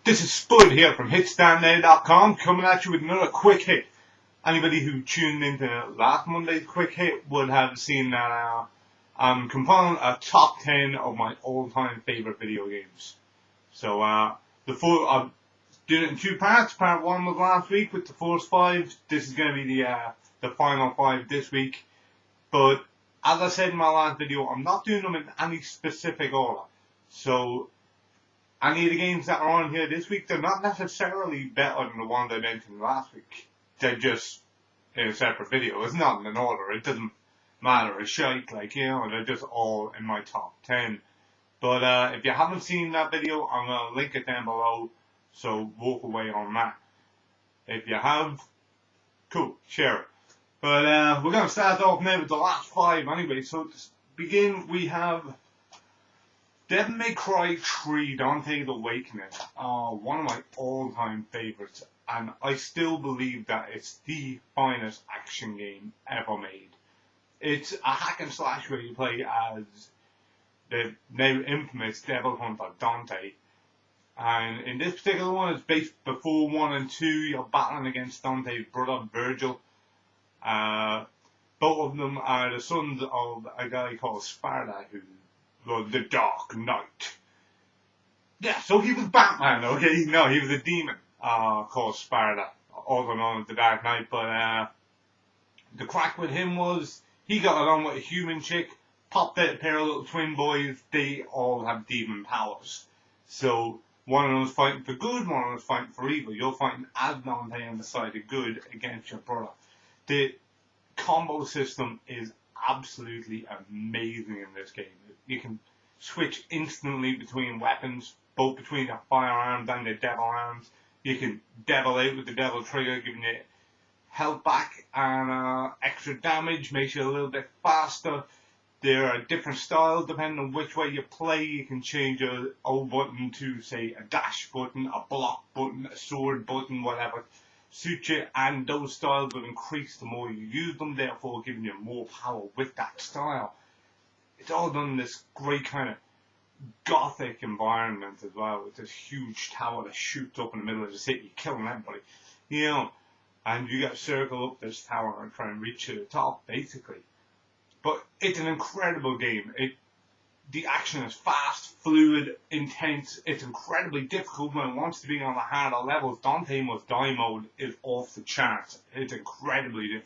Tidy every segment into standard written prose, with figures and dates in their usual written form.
This is Spud here from HitStandNow.com coming at you with another quick hit. Anybody who tuned into last Monday's quick hit would have seen that I'm compiling a top 10 of my all-time favourite video games. So I'm doing it in two parts. Part 1 was last week with the first 5. This is going to be the final 5 this week. But as I said in my last video, I'm not doing them in any specific order. So any of the games that are on here this week, they're not necessarily better than the ones I mentioned last week. They're just in a separate video. It's not in an order. It doesn't matter. It's shite, they're just all in my top 10. But if you haven't seen that video, I'm going to link it down below. So walk away on that. If you have, cool, share it. But we're going to start off now with the last 5 anyway. So to begin, we have Devil May Cry 3 Dante's Awakening, one of my all-time favourites, and I still believe that it's the finest action game ever made. It's a hack and slash where you play as the now infamous Devil Hunter Dante, and in this particular one, it's based before 1 and 2, you're battling against Dante's brother Virgil. Both of them are the sons of a guy called Spud, who was the Dark Knight. Yeah, so he was Batman, okay? No, he was a demon called Sparda, also known as the Dark Knight. But the crack with him was he got along with a human chick, popped out a pair of little twin boys. They all have demon powers. So one of them was fighting for good, one of them was fighting for evil. You're fighting as Dante on the side of good against your brother. The combo system is absolutely amazing in this game. You can switch instantly between weapons, both between the firearms and the devil arms. You can devil out with the devil trigger, giving you health back and extra damage, makes you a little bit faster. There are different styles depending on which way you play. You can change your O button to, say, a dash button, a block button, a sword button, whatever suits you, and those styles will increase the more you use them, therefore giving you more power with that style. It's all done in this great kind of gothic environment as well, with this huge tower that shoots up in the middle of the city, killing everybody, and you got to circle up this tower and try and reach to the top, basically. But it's an incredible game. The action is fast, fluid, intense. It's incredibly difficult when it wants to be on the harder levels. Dante Must Die mode is off the charts. It's incredibly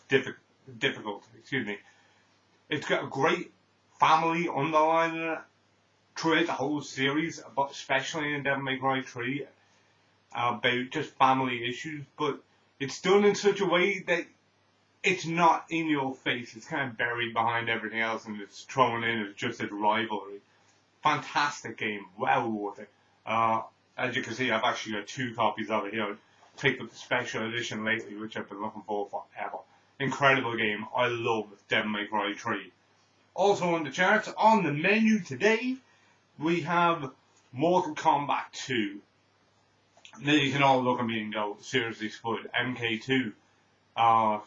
difficult. It's got a great family underline in it throughout the whole series, but especially in Devil May Cry 3, about just family issues. But it's done in such a way that it's not in your face. It's kind of buried behind everything else, and it's thrown in as just a rivalry. Fantastic game, well worth it. As you can see, I've actually got 2 copies of it here. I picked up the special edition lately, which I've been looking for forever. Incredible game. I love Devil May Cry 3. Also on the charts, on the menu today, we have Mortal Kombat 2. Now you can all look at me and go, seriously, Spud, MK2.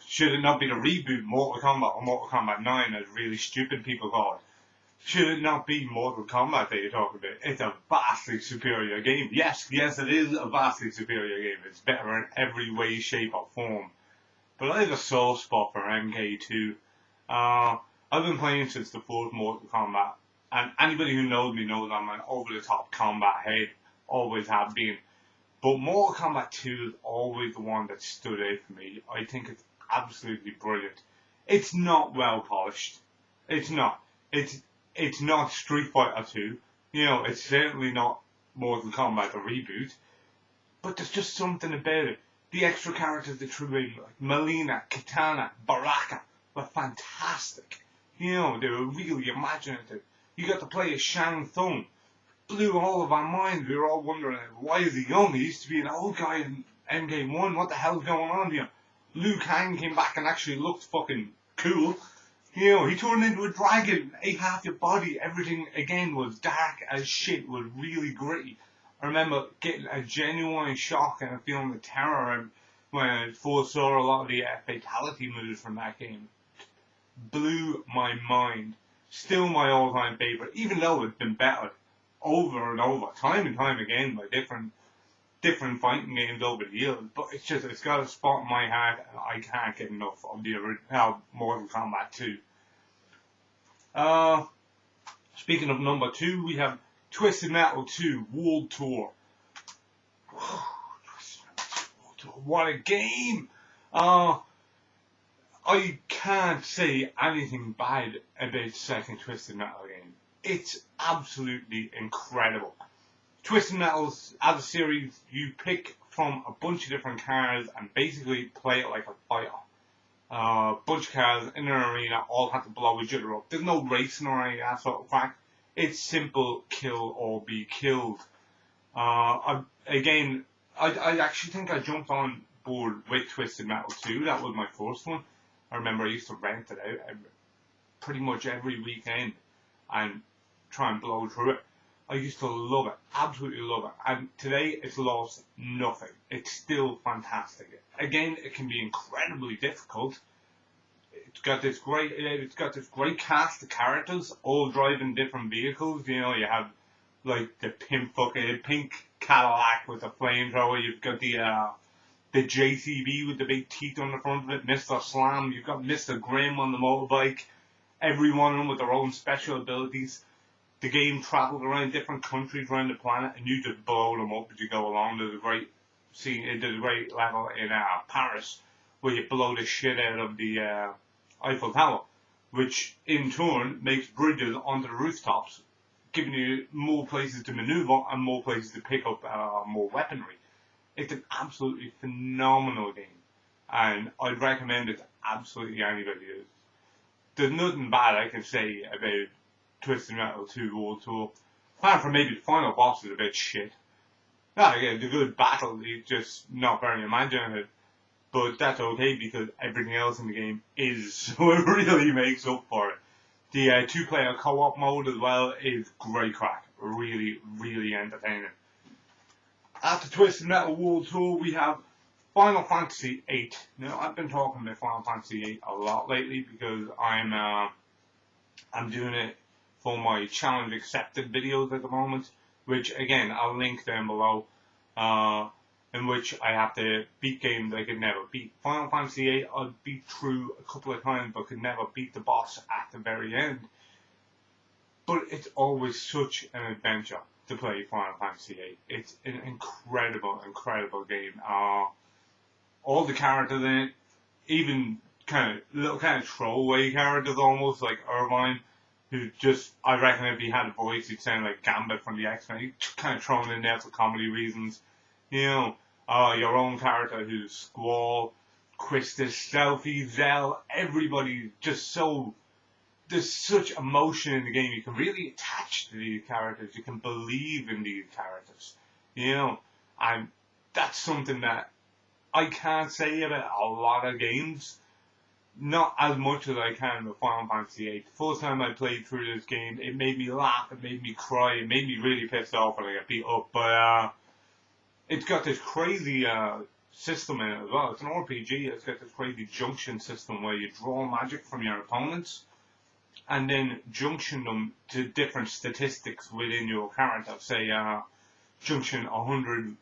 Should it not be the reboot Mortal Kombat or Mortal Kombat 9, as really stupid people call it? Should it not be Mortal Kombat that you're talking about? It's a vastly superior game. Yes, it is a vastly superior game. It's better in every way, shape or form. But I have a soft spot for MK2. I've been playing since the 4th Mortal Kombat, and anybody who knows me knows I'm an over-the-top combat head, always have been. But Mortal Kombat 2 is always the one that stood out for me. I think it's absolutely brilliant. It's not well polished. It's not. It's not Street Fighter 2. It's certainly not Mortal Kombat the reboot. But there's just something about it. The extra characters they threw in, like Melina, Kitana, Baraka, were fantastic. They were really imaginative. You got to play as Shang Tsung. Blew all of our minds. We were all wondering, why is he young? He used to be an old guy in MK1. What the hell's going on here? Liu Kang came back and actually looked fucking cool. He turned into a dragon, ate half your body. Everything, again, was dark as shit, was really gritty. I remember getting a genuine shock and a feeling of terror when I first saw a lot of the fatality moves from that game. Blew my mind. Still my all-time favourite, even though it's been bettered over and over, time and time again, by different different fighting games over the years, but it's got a spot in my heart, and I can't get enough of the original Mortal Kombat 2. Speaking of number 2, we have Twisted Metal 2 World Tour. What a game! I can't say anything bad about the second Twisted Metal game. It's absolutely incredible. Twisted Metals, as a series, you pick from a bunch of different cars and basically play it like a fighter. Bunch of cars in an arena all have to blow each other up. There's no racing or any of that sort of fact. It's simple kill or be killed. I actually think I jumped on board with Twisted Metal 2. That was my first one. I remember I used to rent it out pretty much every weekend and try and blow through it. I used to love it, absolutely love it. And today it's lost nothing. It's still fantastic. Again, it can be incredibly difficult. It's got this great cast of characters, all driving different vehicles. You know, you have like the pink Cadillac with the flamethrower. You've got the JCB with the big teeth on the front of it, Mr. Slam. You've got Mr. Grimm on the motorbike. Every one of them with their own special abilities. The game travels around different countries around the planet, and you just blow them up as you go along. There's a great scene, there's a great level in Paris where you blow the shit out of the Eiffel Tower, which in turn makes bridges onto the rooftops, giving you more places to maneuver and more places to pick up more weaponry. It's an absolutely phenomenal game, and I'd recommend it to absolutely anybody. There's nothing bad I can say about Twisted Metal 2 World Tour, apart from maybe the final boss is a bit shit. Yeah, the good battle is just not very imaginative, but that's okay because everything else in the game is, so it really makes up for it. The 2-player co-op mode as well is great crack, really, really entertaining. After Twisted Metal World Tour, we have Final Fantasy VIII. Now, I've been talking about Final Fantasy VIII a lot lately because I'm doing it for my challenge accepted videos at the moment, which again I'll link down below, in which I have to beat games I could never beat. Final Fantasy VIII I've beat through a couple of times but could never beat the boss at the very end. But it's always such an adventure to play Final Fantasy VIII. It's an incredible, incredible game. All the characters in it, even little throwaway characters almost, like Irvine, who just, I reckon if he had a voice, he'd sound like Gambit from the X-Men. He's kind of thrown in there for comedy reasons. You know, your own character who's Squall, Quistis, Selfie, Zell, everybody just so, there's such emotion in the game. You can really attach to these characters. You can believe in these characters. You know, and that's something that I can't say about a lot of games. Not as much as I can with Final Fantasy VIII. The first time I played through this game, it made me laugh, it made me cry, it made me really pissed off when I got beat up. But it's got this crazy system in it as well. It's an RPG. It's got this crazy junction system where you draw magic from your opponents and then junction them to different statistics within your character. Say, junction 100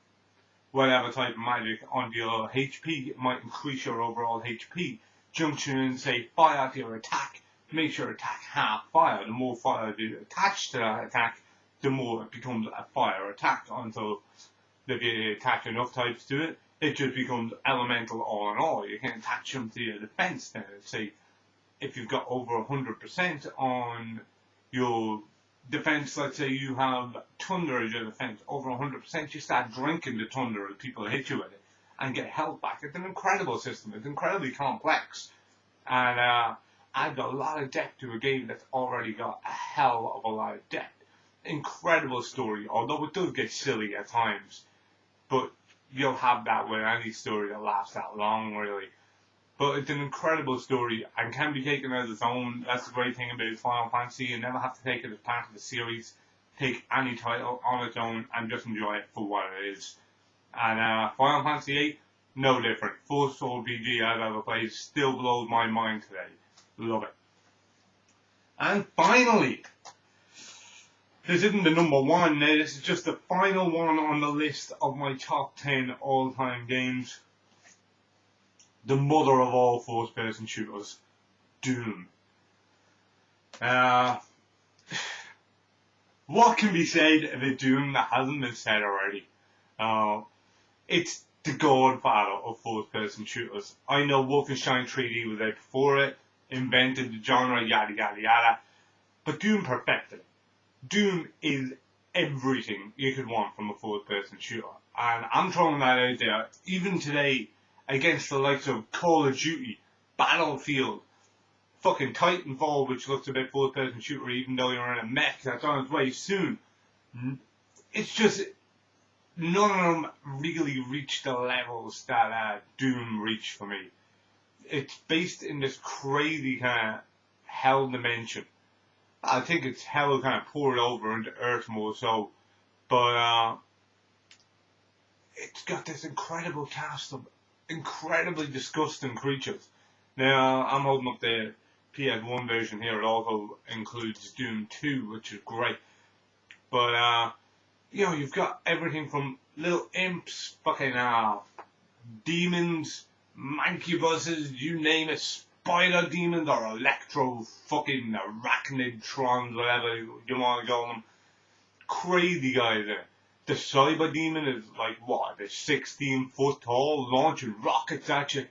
whatever type of magic onto your HP, it might increase your overall HP. Junction and say fire to your attack, makes your attack half fire. The more fire you attach to that attack, the more it becomes a fire attack. Until if you attach enough types to it, it just becomes elemental all in all. You can attach them to your defense then. Say if you've got over 100% on your defense, let's say you have thunder as your defense, over 100%, you start drinking the thunder as people hit you with it and get health back. It's an incredible system. It's incredibly complex. And adds a lot of depth to a game that's already got a hell of a lot of depth. Incredible story, although it does get silly at times. But you'll have that with any story that lasts that long, really. But it's an incredible story and can be taken as its own. That's the great thing about Final Fantasy. You never have to take it as part of the series. Take any title on its own and just enjoy it for what it is. And Final Fantasy VIII, no different. First RPG I've ever played, still blows my mind today. Love it. And finally, this isn't the number one now, this is just the final one on the list of my top 10 all-time games. The mother of all first-person shooters, Doom. What can be said about Doom that hasn't been said already? It's the godfather of first-person shooters. I know Wolfenstein 3D was out before it, invented the genre, yada yada yada, but Doom perfected it. Doom is everything you could want from a first-person shooter, and I'm throwing that out there, even today, against the likes of Call of Duty, Battlefield, fucking Titanfall, which looks a bit first-person shooter, even though you're in a mech that's on its way soon. It's just, none of them really reach the levels that Doom reached for me. It's based in this crazy kind of hell dimension. I think it's hell kind of poured over into Earth more so, but it's got this incredible cast of incredibly disgusting creatures. Now, I'm holding up the PS1 version here. It also includes Doom 2, which is great. But, you've got everything from little imps, fucking demons, mancubuses, you name it, spider demons or electro fucking arachnitrons, whatever you want to call them. Crazy guys there. The cyber demon is like, what, they're 16 foot tall, launching rockets at you.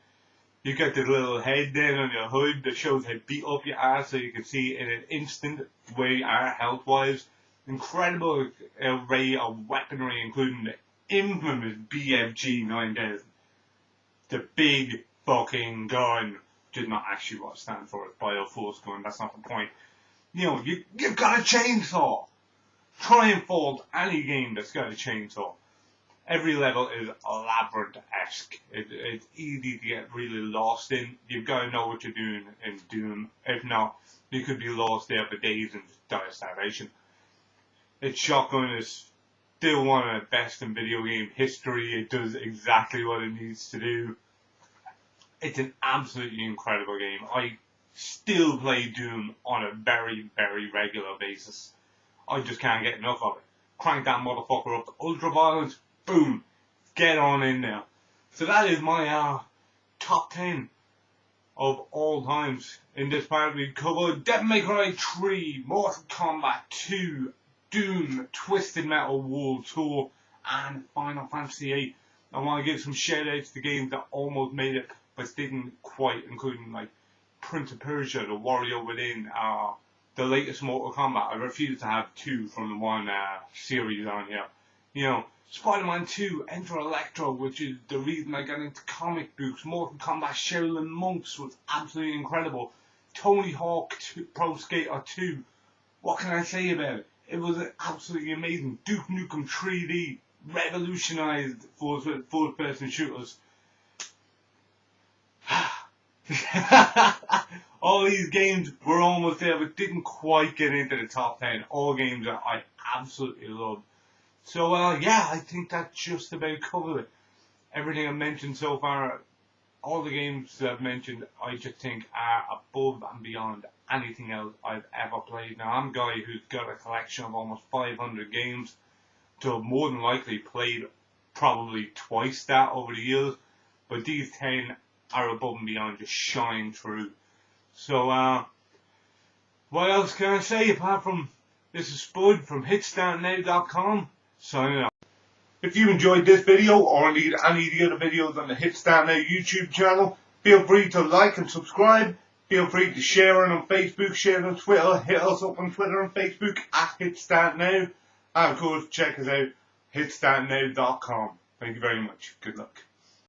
You got this little head then on your hood that shows how beat up your ass so you can see in an instant where you are health wise. Incredible array of weaponry, including the infamous BFG 9000. The big fucking gun. Which is not actually what it stands for, it's Bioforce gun, that's not the point. You've got a chainsaw. Try and fault any game that's got a chainsaw. Every level is labyrinth-esque. It's easy to get really lost in. You've got to know what you're doing in Doom. If not, you could be lost there for days and just die of starvation. Its shotgun is still one of the best in video game history. It does exactly what it needs to do. It's an absolutely incredible game. I still play Doom on a very, very regular basis. I just can't get enough of it. Crank that motherfucker up to ultra violence. Boom. Get on in there. So that is my top 10 of all times. In this part we covered Devil May Cry 3, Mortal Kombat 2, Doom, Twisted Metal World Tour, and Final Fantasy 8. I want to give some shout outs to games that almost made it but didn't quite, including like Prince of Persia, The Warrior Within, the latest Mortal Kombat. I refuse to have two from the one series on here. Spider-Man 2, Enter Electro, which is the reason I got into comic books. Mortal Kombat Shaolin Monks was absolutely incredible. Tony Hawk 2, Pro Skater 2, what can I say about it? It was absolutely amazing. Duke Nukem 3D revolutionized first-person shooters. All these games were almost there but didn't quite get into the top 10. All games that I absolutely love. So I think that just about covers it. Everything I've mentioned so far, all the games that I've mentioned, I just think are above and beyond anything else I've ever played. Now, I'm a guy who's got a collection of almost 500 games, so I've more than likely played probably twice that over the years, but these 10 are above and beyond, just shine through. So, what else can I say apart from this is Spud from hitstartnow.com, signing out. If you enjoyed this video or indeed any of the other videos on the Hit Start Now YouTube channel, feel free to like and subscribe. Feel free to share it on Facebook, share it on Twitter, hit us up on Twitter and Facebook at Hit Start Now. And of course, check us out, hitstartnow.com. Thank you very much. Good luck.